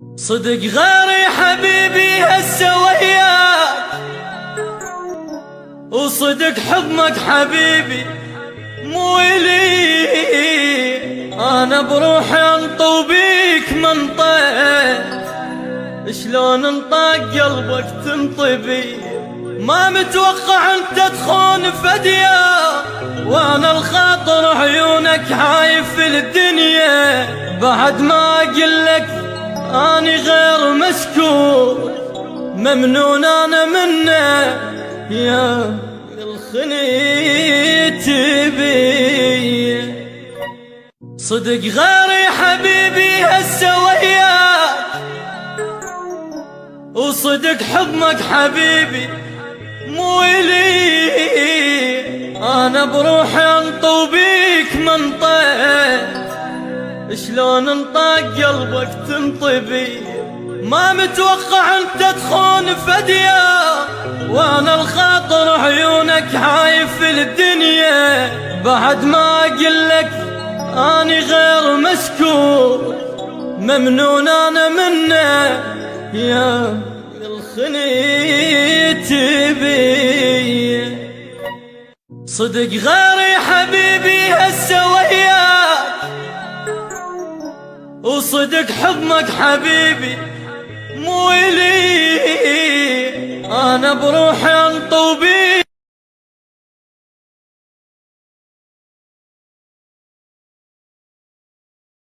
صدق غيري حبيبي هسه وياك، وصدق حضنك حبيبي مو إلي. أنا بروحي أنطو بيك منطيت، شلون انطاق قلبك تنطبي. ما متوقع انت تخون فدية، وانا الخاطر عيونك عايف في الدنيا. بعد ما اقلك اني غير مشكور، ممنون انا منه يا الخنيت بي. صدق غيري حبيبي هسه وياك، وصدق حضنك حبيبي مو إلي. أنا بروحي أنطو بيك منطيت، شلون انطاق قلبك تنطبي. ما متوقع انت تخون فدية، وانا الخاطر عيونك عايف في الدنيا. بعد ما اقلك اني غير مشكور، ممنون انا منه يا الخنيت بي. صدق غيري حبيبي هسه وياك، وصدق حضنك حبيبي مو إلي. أنا بروحي أنطو بيك